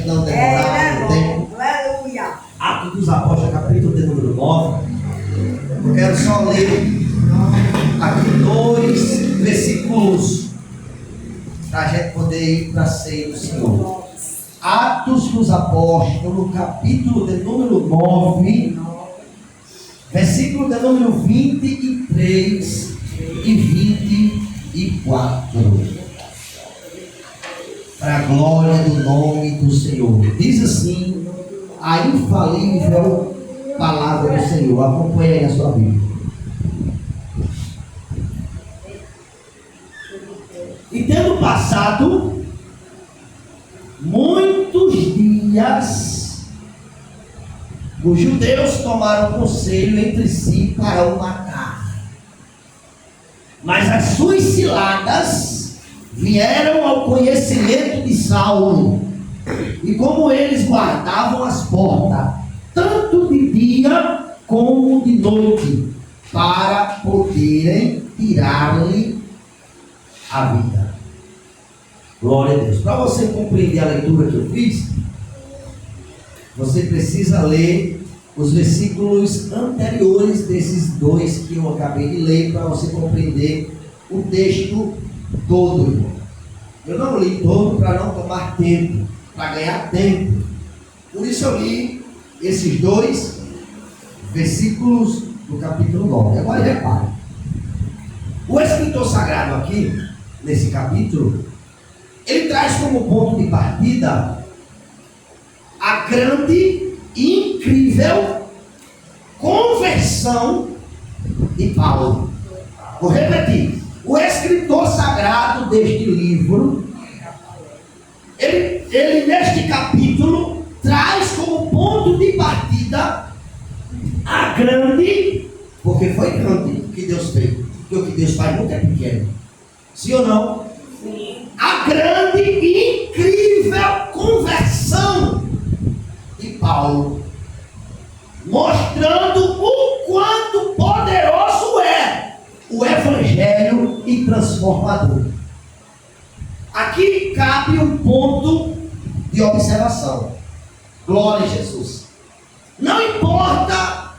gente não demorar no tempo. Aleluia. Atos dos Apóstolos, capítulo de número 9. Eu quero só ler aqui 2 versículos para a gente poder ir para a ceia do Senhor. Atos dos Apóstolos, capítulo de número 9, versículo de número 23 e 24. Para a glória do nome do Senhor. Diz assim a infalível palavra do Senhor. Acompanhe aí a sua Bíblia. E tendo passado muitos dias, os judeus tomaram conselho entre si para o matar. Mas as suas ciladas vieram ao conhecimento de Saulo, e como eles guardavam as portas, tanto de dia como de noite, para poderem tirar-lhe a vida. Glória a Deus. Para você compreender a leitura que eu fiz, você precisa ler os versículos anteriores desses 2 que eu acabei de ler, para você compreender o texto todo, irmão. Eu não li todo para não tomar tempo, para ganhar tempo. Por isso eu li esses 2 versículos do capítulo 9. Agora repare. O escritor sagrado aqui, nesse capítulo, ele traz como ponto de partida a grande e incrível conversão de Paulo. Vou repetir. O escritor sagrado deste livro, ele neste capítulo traz como ponto de partida a grande, porque foi grande o que Deus fez, porque o que Deus faz nunca é pequeno. Sim ou não? Sim. A grande e incrível conversão de Paulo, mostrando o quanto poderoso é o Evangelho e transformador. Aqui cabe um ponto de observação. Glória a Jesus. Não importa,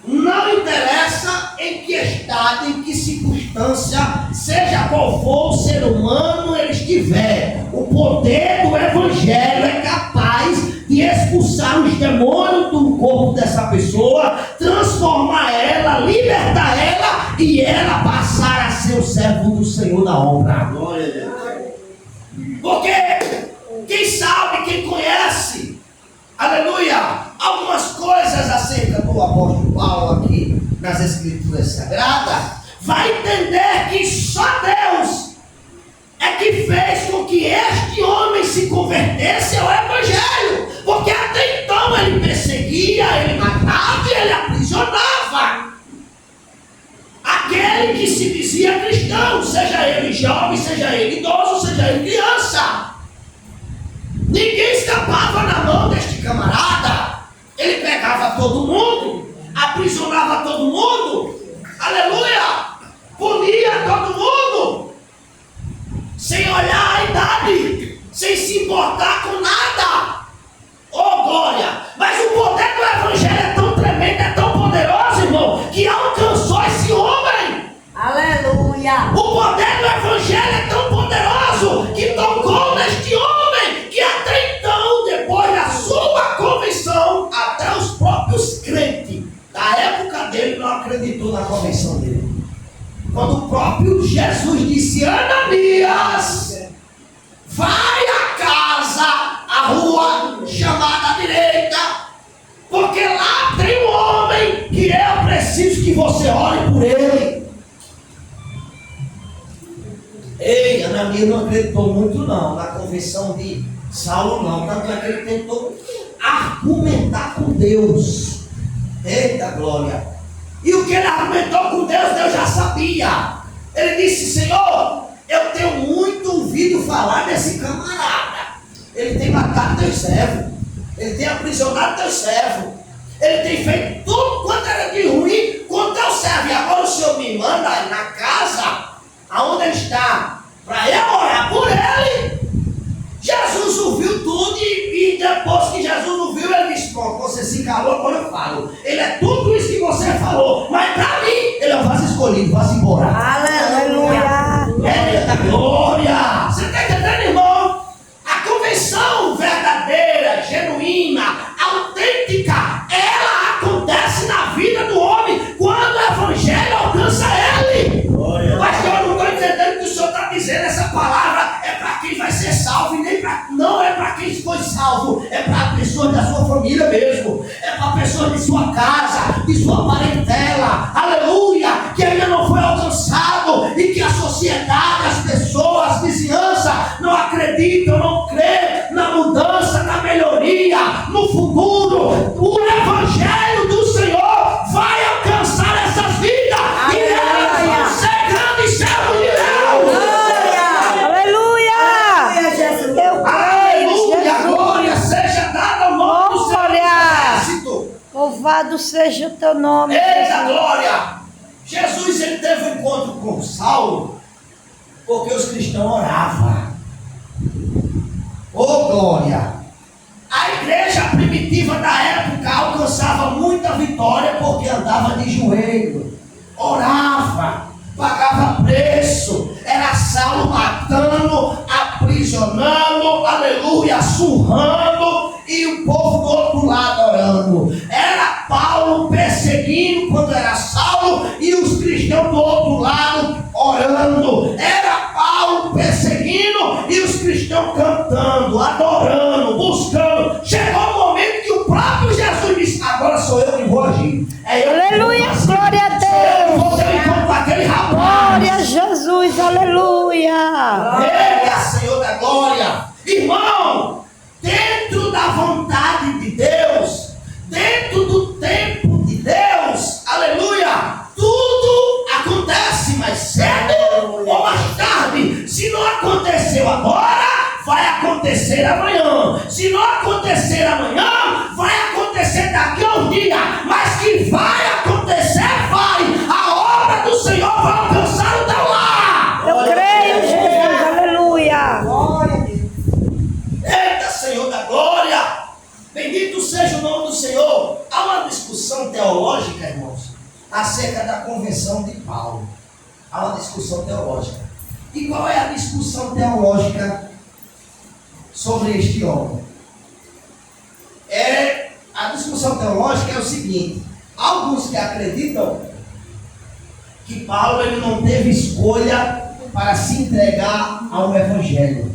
não interessa em que estado, em que circunstância, seja qual for o ser humano ele estiver, o poder do Evangelho é capaz de expulsar os demônios do corpo dessa pessoa, transformar ela, libertar ela e ela passar a ser o servo do Senhor da obra. Glória a Deus. Porque quem sabe, quem conhece, aleluia, algumas coisas acerca do apóstolo Paulo aqui nas Escrituras Sagradas, vai entender que só Deus é que fez com que este homem se convertesse ao Evangelho, porque até então ele perseguia, ele matava e ele aprisionava aquele que se dizia cristão, seja ele jovem, seja ele idoso, seja ele criança. Ninguém escapava na mão deste camarada. Ele pegava todo mundo, aprisionava todo mundo, aleluia, punia todo mundo, sem olhar a idade, sem se importar com nada. Oh glória! Mas o poder do Evangelho é tão tremendo, é tão poderoso, irmão, que alcançou esse homem. Aleluia! O poder do Evangelho é tão poderoso que tocou neste homem, que até então, depois da sua conversão, até os próprios crentes da época dele não acreditou na conversão dele. Quando o próprio Jesus disse: Ananias, vai à casa, à rua chamada à direita, porque lá tem um homem que eu preciso que você ore por ele. Ei, Ananias não acreditou muito não na conversão de Saulo não, tanto é que ele tentou argumentar com Deus. Eita glória! E o que ele argumentou com Deus, Deus já sabia. Ele disse: Senhor, eu tenho muito ouvido falar desse camarada. Ele tem matado teu servo, ele tem aprisionado teu servo, ele tem feito tudo quanto era de ruim com teu servo. E agora o Senhor me manda na casa aonde ele está, para eu orar por ele. Jesus ouviu tudo e ele é tudo isso que você falou, mas para mim, ele é o vaso escolhido, vaso embora. Aleluia. É da glória. Você está entendendo, irmão? A convenção verdadeira, genuína, autêntica, ela acontece na vida do homem quando o evangelho alcança ele. Mas eu não estou entendendo que o senhor está dizendo. Essa palavra é para quem vai ser salvo e nem não é para quem foi salvo, é para pessoas da sua família mesmo, é para pessoas de sua casa, de sua parentela, aleluia, que ainda não foi alcançado e que a sociedade, as pessoas, a vizinhança não acreditam, não crê na mudança, na melhoria, no futuro. O evangelho do Senhor vai alcançar essas vidas e elas vão ser grandes servos de Deus. Glória seja dada ao nome do Senhor Exército. Louvado seja o teu nome. Eita glória! Jesus, ele teve um encontro com Saulo porque os cristãos oravam. Oh glória! A igreja primitiva da época alcançava muita vitória porque andava de joelho, orava, pagava preço. Era Saulo matando, aprisionando, aleluia, surrando, e o povo do outro lado orando. Era Paulo perseguindo quando era Saulo, e os cristãos do outro lado orando. Era Paulo perseguindo e os cristãos cantando, adorando, buscando. Chegou o momento que o próprio Jesus disse: agora sou eu que vou agir. É eu. Aleluia, glória a Deus. Vou ter um encontro com aquele rapaz. Glória a Jesus, aleluia. Eita, Senhor da glória. Irmão, dentro da vontade de Deus, dentro do tempo de Deus, aleluia, tudo acontece mais cedo ou mais tarde. Se não aconteceu agora, vai acontecer amanhã. Se não acontecer amanhã, vai acontecer daqui a um dia. Mas que vai acontecer, vai. A obra do Senhor vai alcançar o teu lar. Eu creio, Jesus, aleluia. Glória a Deus. Eita, Senhor da glória. Bendito seja o nome do Senhor. Há uma discussão teológica, irmãos, acerca da convenção de Paulo. Há uma discussão teológica. E qual é a discussão teológica sobre este homem? A discussão teológica é o seguinte: alguns que acreditam que Paulo ele não teve escolha para se entregar ao evangelho.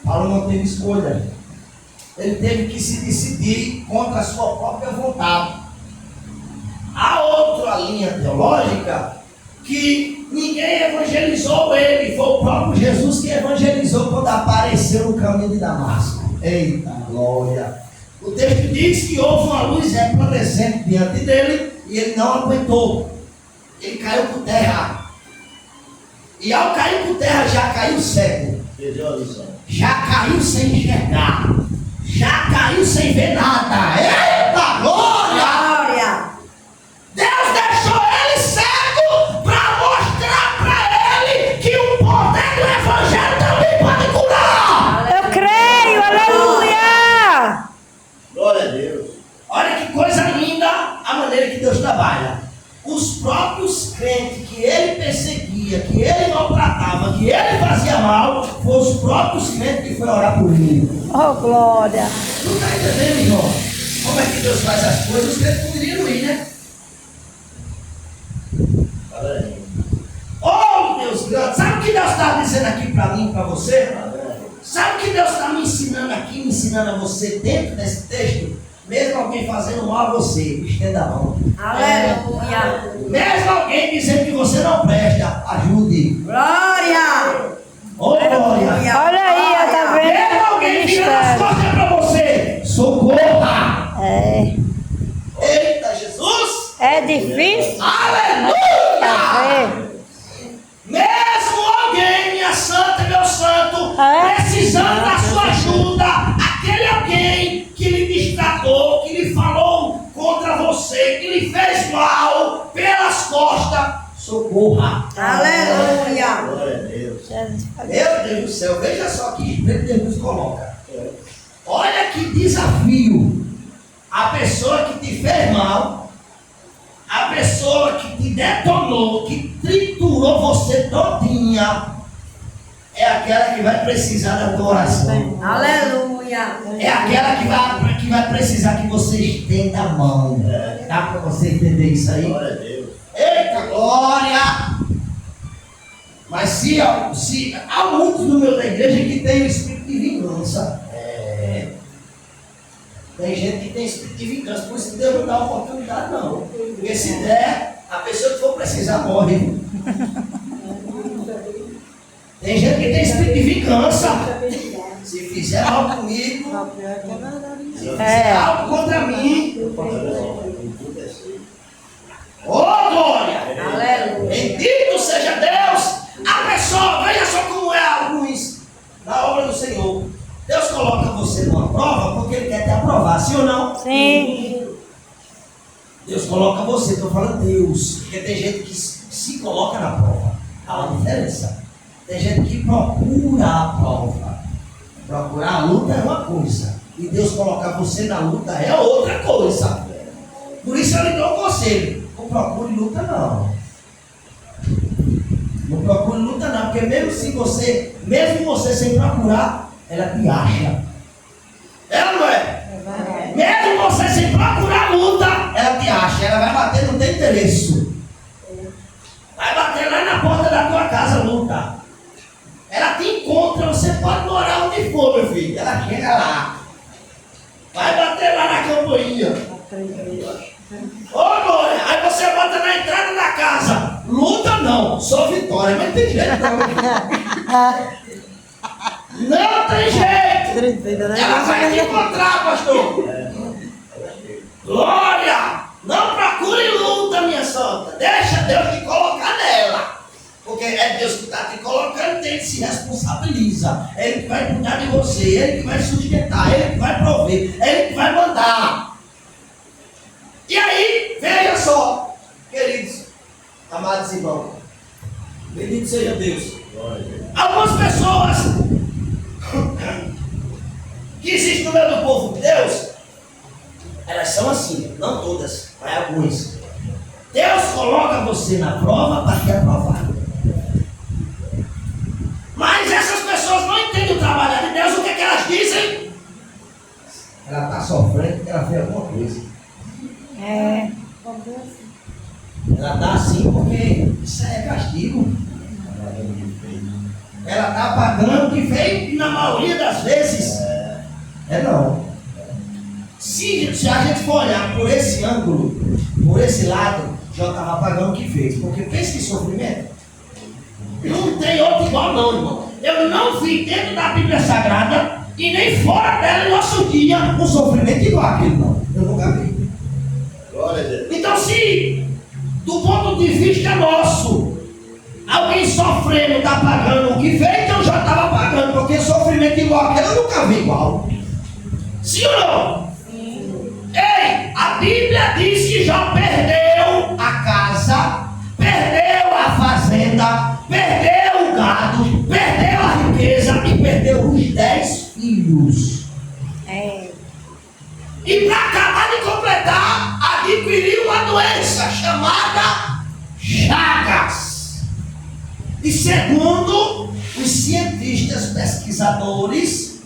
Paulo não teve escolha. Ele teve que se decidir contra a sua própria vontade. Há outra linha teológica que ninguém evangelizou ele, foi o próprio Jesus que evangelizou quando apareceu no caminho de Damasco. Eita glória! O texto diz que houve uma luz resplandecente diante dele e ele não aguentou. Ele caiu por terra. E ao cair por terra já caiu cego. Já caiu sem enxergar. Já caiu sem ver nada. Eita glória! Deus deixou ele cego para mostrar para ele que o poder do evangelho também pode curar. Eu creio, aleluia. Glória a Deus. Olha que coisa linda a maneira que Deus trabalha. Os próprios crentes que ele perseguia, que ele maltratava, que ele fazia mal, foram os próprios crentes que foram orar por ele. Oh, glória. Tu está entendendo, irmão? Como é que Deus faz as coisas? Os crentes poderiam ir, né? Oh, Deus grande. Sabe o que Deus está dizendo aqui para mim e para você? Sabe o que Deus está me ensinando aqui, me ensinando a você dentro desse texto? Mesmo alguém fazendo mal a você, estenda a mão. Aleluia. Mesmo alguém dizendo que você não presta, ajude. Glória. Oh, glória. Olha aí, tá vendo? Mesmo alguém virando as costas para você, socorra. Eita, Jesus. É difícil? Aleluia. Tá vendo? Mesmo alguém, minha santa, meu santo, É? precisando da sua ajuda, aquele alguém que lhe destratou, que lhe falou contra você, que lhe fez mal pelas costas, socorra. Aleluia. Glória a Deus. Meu Deus do céu, veja só que Deus nos coloca. Olha que desafio. a pessoa que te fez mal, a pessoa que te detonou, que triturou você todinha, é aquela que vai precisar da tua oração. Aleluia. É aquela que vai precisar que você estenda a mão. Dá para você entender isso aí? Glória a Deus. Eita, glória! Mas se há muitos no meio da igreja que tem o espírito de vingança. Tem gente que tem espírito de vingança, por isso que Deus não dá oportunidade, não. Porque se der, a pessoa que for precisar morre. Tem gente que tem espírito de vingança. Se fizer algo comigo, se fizer algo contra mim, ô glória! Aleluia. Bendito seja Deus! A pessoa, veja só como é alguns na obra do Senhor. Deus coloca você numa prova porque Ele quer te aprovar, sim ou não? Sim. Deus coloca você, estou falando Deus, porque tem gente que se coloca na prova. Há uma diferença. Tem gente que procura a prova. Procurar a luta é uma coisa, e Deus colocar você na luta é outra coisa. Por isso eu lhe dou um conselho: não procure luta não. Não procure luta não, porque mesmo você sem procurar, ela te acha. É ou não é? Mesmo você sem procurar luta, ela te acha. Ela vai bater no teu endereço. Vai bater lá na porta da tua casa, luta. Ela te encontra, você pode morar onde for, meu filho. Ela chega lá. Vai bater lá na campainha. Ô glória! Aí você bota na entrada da casa. Luta não, só vitória. Mas tem jeito não. Não tem jeito. Ela vai te encontrar, pastor. Glória! Não procure luta, minha santa. Deixa Deus te colocar nela. Porque é Deus que está te colocando, Ele se responsabiliza. Ele que vai cuidar de você, Ele que vai sustentar, Ele que vai prover, Ele que vai mandar. E aí, veja só, queridos, amados irmãos, bendito seja Deus. Algumas pessoas que existem no meio do povo de Deus, elas são assim, não todas, mas algumas. Deus coloca você na prova para te aprovar. Mas essas pessoas não entendem o trabalho de Deus. O que é que elas dizem? Ela está sofrendo porque ela fez alguma coisa. Ela está assim porque isso é castigo. Ela está pagando o que fez, e na maioria das vezes não. Se a gente for olhar por esse ângulo, por esse lado, já estava pagando o que fez. Porque pensa que sofrimento não tem outro igual não, irmão. Eu não vi dentro da Bíblia Sagrada e nem fora dela em nosso dia um sofrimento igual aquele, não. Eu nunca vi. Glória a Deus. Então, se do ponto de vista nosso, alguém sofrendo está pagando o que fez, então já estava pagando, porque sofrimento igual aquele eu nunca vi igual. Sim ou não? Sim. Ei, a Bíblia diz que Jó perdeu a casa, perdeu a fazenda, perdeu o gado, perdeu a riqueza e perdeu os 10 filhos. E para acabar de completar, adquiriu uma doença chamada Chagas. E segundo os cientistas pesquisadores,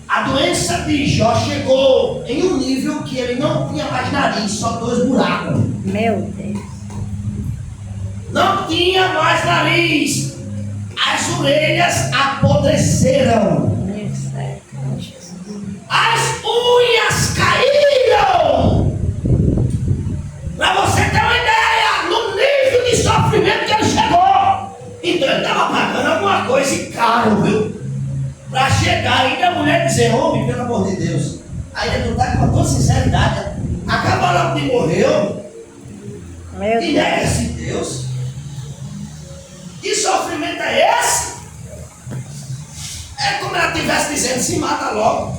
a doença de Jó chegou em um nível que ele não tinha mais nariz, só 2 buracos. Meu Deus. Não tinha mais nariz. As orelhas apodreceram. As unhas caíram. Para você ter uma ideia, no nível de sofrimento que ele chegou. Então ele estava pagando alguma coisa caro, viu? Para chegar ainda a mulher dizer: homem, pelo amor de Deus, ainda não está com toda sinceridade. Acaba logo de morrer, homem. E nega-se Deus. Que sofrimento é esse? É como ela estivesse dizendo: se mata logo.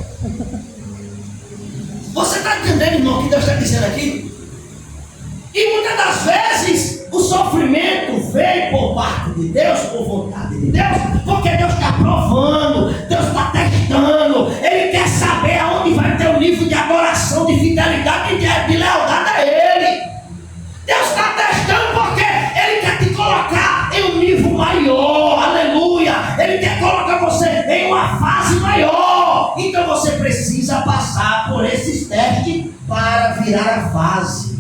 Você está entendendo, irmão, o que Deus está dizendo aqui? E muitas das vezes o sofrimento vem por parte de Deus, por vontade de Deus, porque Deus está provando, Deus está testando, Ele quer saber aonde vai ter o nível de adoração, de fidelidade virar a fase.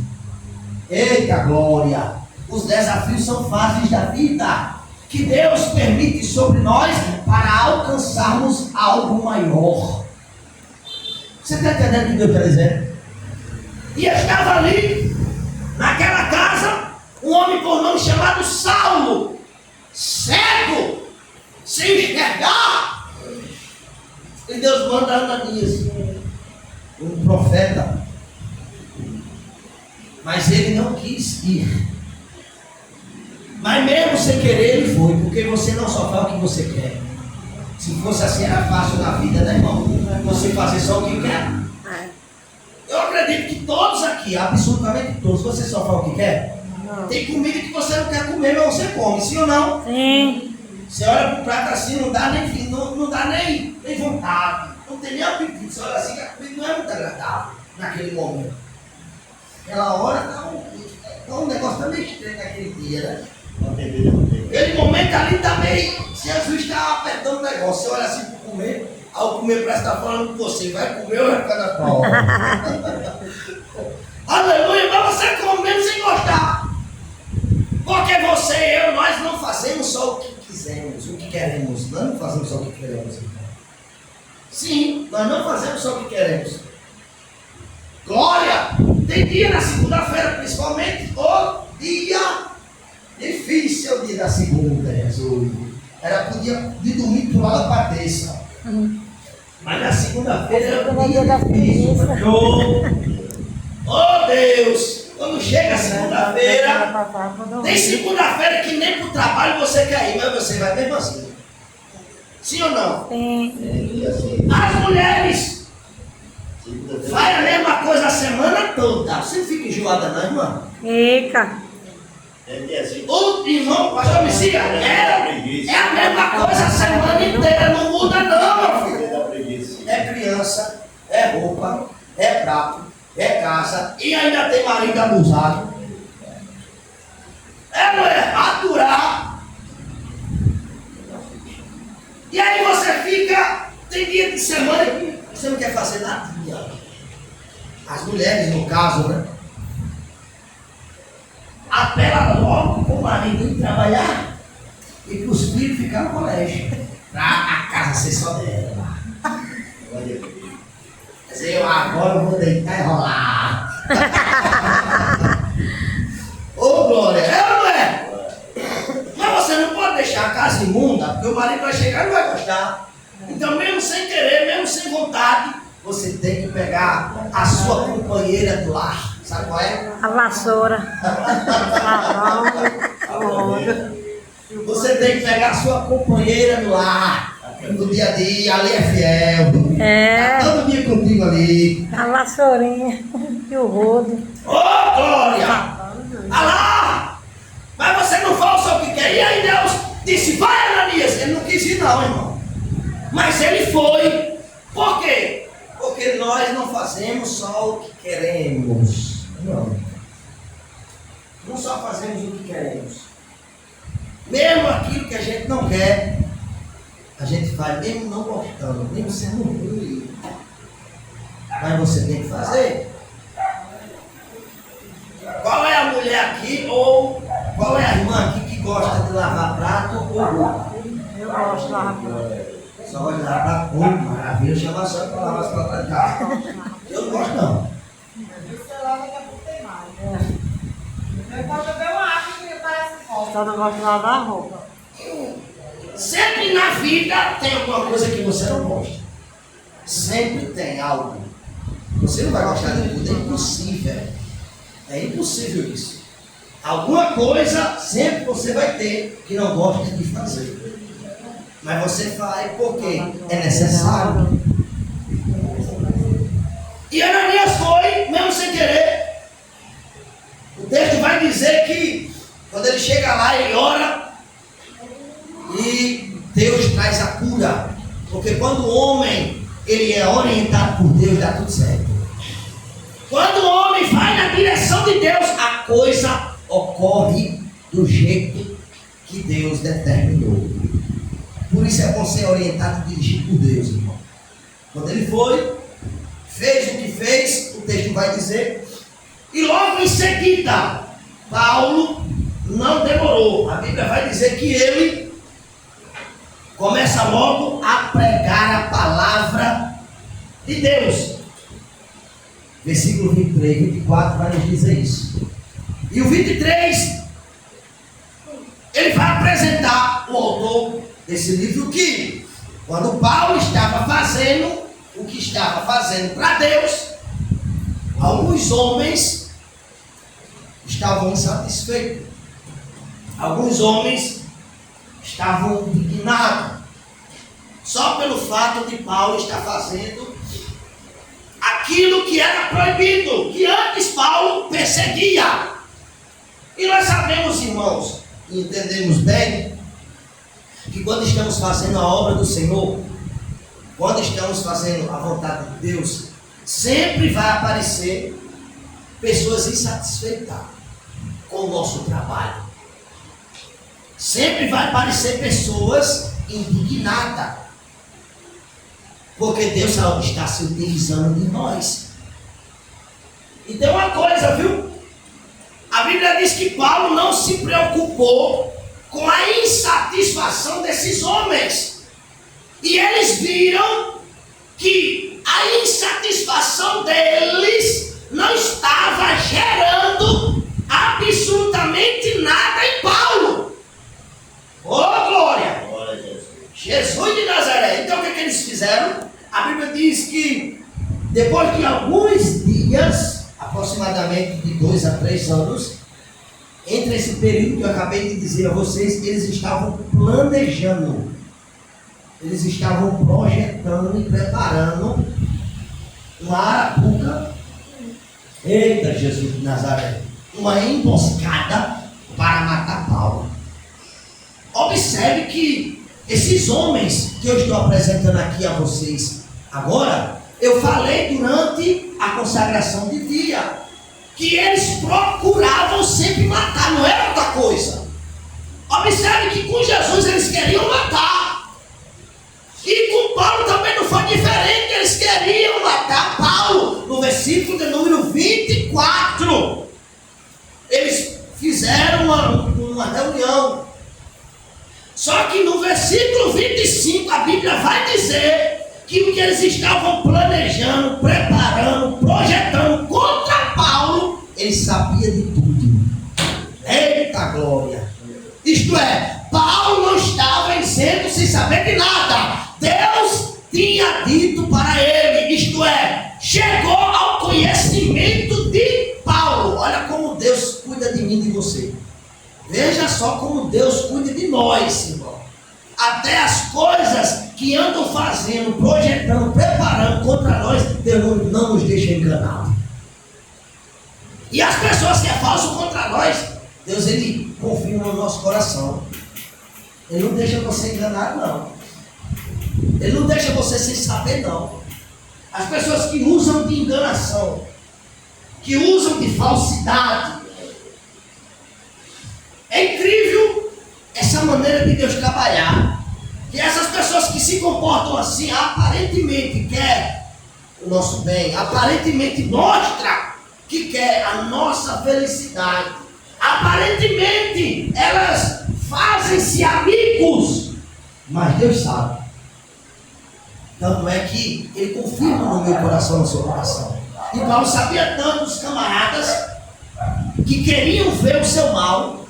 Eita glória! Os desafios são fases da vida que Deus permite sobre nós para alcançarmos algo maior. Você está entendendo o que Deus está dizendo? E estava ali, naquela casa, um homem por nome chamado Saulo, cego, sem enxergar. E Deus manda Ananias, um profeta. Mas ele não quis ir. Mas mesmo sem querer ele foi, porque você não só faz o que você quer. Se fosse assim era fácil na vida, né, irmão? Você fazer só o que quer. Eu acredito que todos aqui, absolutamente todos, você só faz o que quer. Tem comida que você não quer comer, mas você come, sim ou não? Sim. Você olha pro prato assim, não dá nem vontade, não tem nem apetite. Você olha assim que a comida não é muito agradável naquele momento. Aquela hora tá um negócio também estranho naquele dia, né? Aquele momento ali também, Jesus está apertando o negócio. Você olha assim para comer, ao comer parece que está falando com você, vai comer ou vai ficar na tua hora? Aleluia, mas você comendo sem gostar. Porque você e eu, nós não fazemos só o que quisemos, o que queremos. Nós não fazemos só o que queremos. Sim, nós não fazemos só o que queremos. Glória! Tem dia na segunda-feira, principalmente, o dia difícil, o dia da segunda, Jesus. Era pro dia de domingo pro lado da terça. Mas na segunda-feira era o dia difícil. Oh Deus! Quando chega a segunda-feira, tem segunda-feira que nem pro trabalho você quer ir, mas você vai mesmo assim. Sim ou não? Sim. As mulheres faz a mesma coisa a semana toda. Você não fica enjoada não, irmã? Fica. O irmão, pastor Messias, é a mesma coisa a semana inteira, não muda não, meu filho. É criança, é roupa, é prato, é casa e ainda tem marido abusado. É mulher, aturar. E aí você fica, tem dia de semana que você não quer fazer nada. As mulheres, no caso, né? Apela logo para o marido ir trabalhar e para os filhos ficar no colégio. Para a casa ser só dela. Quer dizer, eu agora vou deitar e rolar. Ô glória, é ou não é? Mas você não pode deixar a casa imunda, porque o marido vai chegar e não vai gostar. Então, mesmo sem querer, mesmo sem vontade, você tem que pegar a sua companheira do lar. Sabe qual é? A vassoura. Você tem que pegar a sua companheira do lar. No dia a dia, ali é fiel. É. Tá todo dia contigo ali. A vassourinha e o rodo. Ô, glória! Ah lá! Mas você não fala só o que quer. E aí Deus disse, vai Ananias. Ele não quis ir não, irmão. Mas ele foi. Por quê? Porque nós não fazemos só o que queremos. Não. Não só fazemos o que queremos. Mesmo aquilo que a gente não quer, a gente faz, mesmo não gostando, mesmo sendo ruim. Mas você tem que fazer. Qual é a mulher aqui, ou qual é a irmã aqui que gosta de lavar prato ou roupa? Eu gosto de lavar prato. Só gosta de lavar prato, maravilha, chama só para lavar as pratas de casa. Eu não gosto não. Só não gosto de lavar roupa. Sempre na vida tem alguma coisa que você não gosta. Sempre tem algo. Você não vai gostar de tudo, é impossível. É impossível isso. Alguma coisa sempre você vai ter que não gosta de fazer. Mas você faz porque é necessário. E Ananias foi, mesmo sem querer. O texto vai dizer que quando ele chega lá, ele ora e Deus traz a cura. Porque quando o homem ele é orientado por Deus, dá tudo certo. Quando o homem vai na direção de Deus, a coisa ocorre do jeito que Deus determinou. Por isso é bom ser orientado e dirigido por Deus, irmão. Quando ele foi, fez o que fez, o texto vai dizer E logo em seguida, Paulo não demorou. A Bíblia vai dizer que ele começa logo a pregar a palavra de Deus. Versículo 23, 24 vai nos dizer isso. E o 23, ele vai apresentar o autor desse livro que, quando Paulo estava fazendo o que estava fazendo para Deus, alguns homens estavam insatisfeitos. Alguns homens estavam indignados só pelo fato de Paulo estar fazendo aquilo que era proibido, que antes Paulo perseguia. E nós sabemos, irmãos, e entendemos bem, que quando estamos fazendo a obra do Senhor, quando estamos fazendo a vontade de Deus, sempre vai aparecer pessoas insatisfeitas com o nosso trabalho. Sempre vai aparecer pessoas indignadas, porque Deus está se utilizando de nós. E tem uma coisa, viu? A Bíblia diz que Paulo não se preocupou com a insatisfação desses homens. E eles viram que a insatisfação deles não estava gerando absolutamente nada em Paulo. Oh, glória! Glória a Jesus. Jesus de Nazaré. Então o que eles fizeram? A Bíblia diz que depois de alguns dias, aproximadamente de 2 a 3 anos, entre esse período que eu acabei de dizer a vocês, eles estavam planejando, eles estavam projetando e preparando uma arapuca, eita Jesus de Nazaré, uma emboscada para matar Paulo. Observe que esses homens que eu estou apresentando aqui a vocês agora, eu falei durante a consagração de dia, que eles procuravam sempre matar, não era outra coisa. Observe que com Jesus eles queriam matar, e com Paulo também não foi diferente, eles queriam matar Paulo. No versículo de número 24, eles fizeram uma reunião. Só que no versículo 25 a Bíblia vai dizer que o que eles estavam planejando, preparando, projetando contra Paulo, eles sabiam de tudo. Eita glória! Isto é, Paulo não estava isento sem saber de nada. Deus tinha dito para ele, isto é, chegou ao conhecimento de Paulo. Olha como Deus cuida de mim e de você. Veja só como Deus cuida de nós, irmão. Até as coisas que andam fazendo, projetando, preparando contra nós, Deus não nos deixa enganar. E as pessoas que é falso contra nós, Deus ele confirma no nosso coração. Ele não deixa você enganar, não. Ele não deixa você sem saber, não. As pessoas que usam de enganação, que usam de falsidade. É incrível essa maneira de Deus trabalhar. Que essas pessoas que se comportam assim, aparentemente quer o nosso bem, aparentemente mostra que quer a nossa felicidade. Aparentemente elas fazem-se amigos, mas Deus sabe. Tanto é que ele confirma no meu coração, no seu coração. E Paulo sabia tanto dos camaradas que queriam ver o seu mal,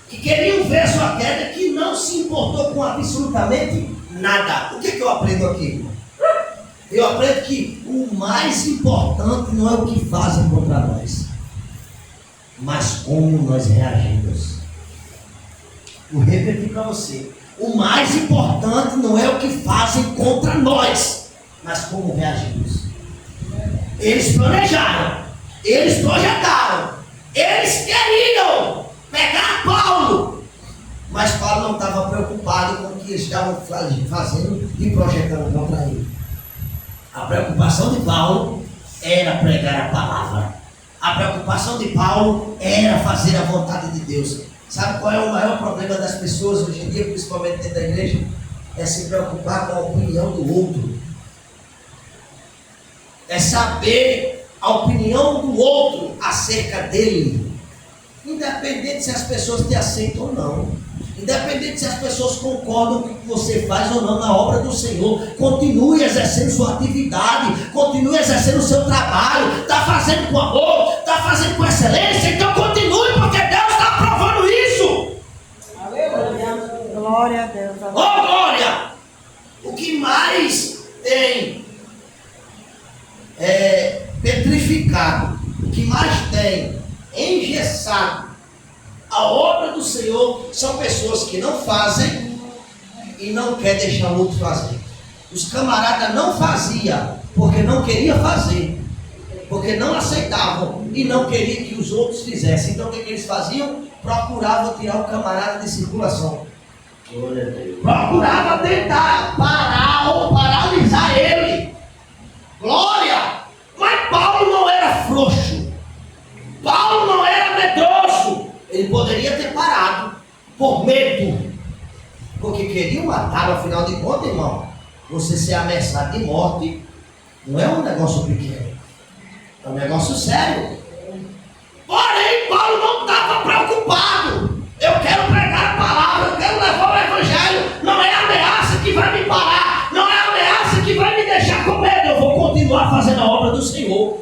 que queriam ver a sua queda, que não se importou com absolutamente nada. O que eu aprendo aqui? Eu aprendo que o mais importante não é o que fazem contra nós, mas como nós reagimos. Vou repetir para você. O mais importante não é o que fazem contra nós, mas como reagimos. Eles planejaram, eles projetaram, eles queriam pegar Paulo, mas Paulo não estava preocupado com o que eles estavam fazendo e projetando contra ele. A preocupação de Paulo era pregar a palavra. A preocupação de Paulo era fazer a vontade de Deus. Sabe qual é o maior problema das pessoas hoje em dia, principalmente dentro da igreja? É se preocupar com a opinião do outro. É saber a opinião do outro acerca dele, independente se as pessoas te aceitam ou não, independente se as pessoas concordam com o que você faz ou não na obra do Senhor, continue exercendo sua atividade, continue exercendo o seu trabalho, está fazendo com amor, está fazendo com excelência, então continue, porque Deus está aprovando isso. Glória a Deus. Oh, glória! O que mais tem petrificado, o que mais tem engessado a obra do Senhor são pessoas que não fazem e não querem deixar o outro fazer. Os camaradas não faziam porque não queriam fazer, porque não aceitavam e não queriam que os outros fizessem. Então o que eles faziam? Procuravam tirar o camarada de circulação. Procurava tentar parar ou paralisar ele. Glória! Mas Paulo não era frouxo. Paulo não era medroso. Ele poderia ter parado por medo, porque queriam matar. Afinal de contas, irmão, você ser ameaçado de morte não é um negócio pequeno, é um negócio sério. Porém, Paulo não estava preocupado. Eu quero pregar a palavra, eu quero levar o evangelho. Não é a ameaça que vai me parar, não é a ameaça que vai me deixar com medo. Eu vou continuar fazendo a obra do Senhor.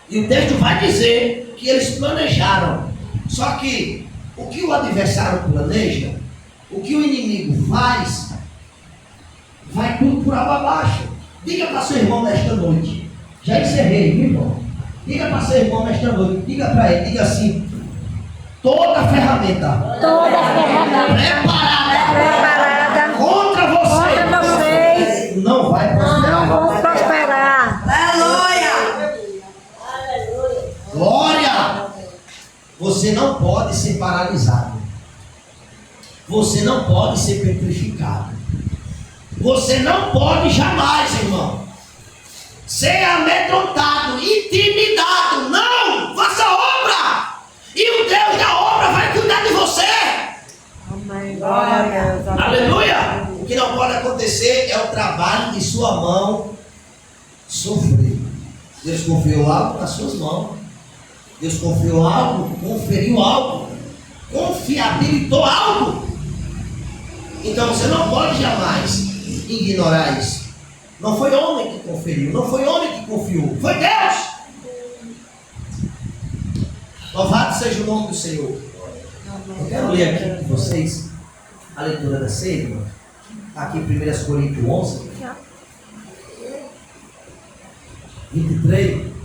E o texto vai dizer que eles planejaram. Só que o que o adversário planeja, o que o inimigo faz, vai tudo por água abaixo. Diga para seu irmão nesta noite. Já encerrei, viu, irmão? Diga para seu irmão nesta noite. Diga para ele, diga assim: toda ferramenta preparada contra vocês não vai prosperar. Não vou prosperar. Glória! Você não pode ser paralisado. Você não pode ser petrificado. Você não pode jamais, irmão, ser amedrontado, intimidado. Não! Faça a obra! E o Deus da obra vai cuidar de você. Amém. Glória a Deus. Aleluia! O que não pode acontecer é o trabalho de sua mão sofrer. Deus confiou algo nas suas mãos. Deus confiou algo, conferiu algo, confiabilitou algo. Então você não pode jamais ignorar isso. Não foi homem que conferiu, não foi homem que confiou, foi Deus. Louvado seja o nome do Senhor. Eu quero ler aqui com vocês a leitura da ceia, aqui em 1 Coríntios 11, 23.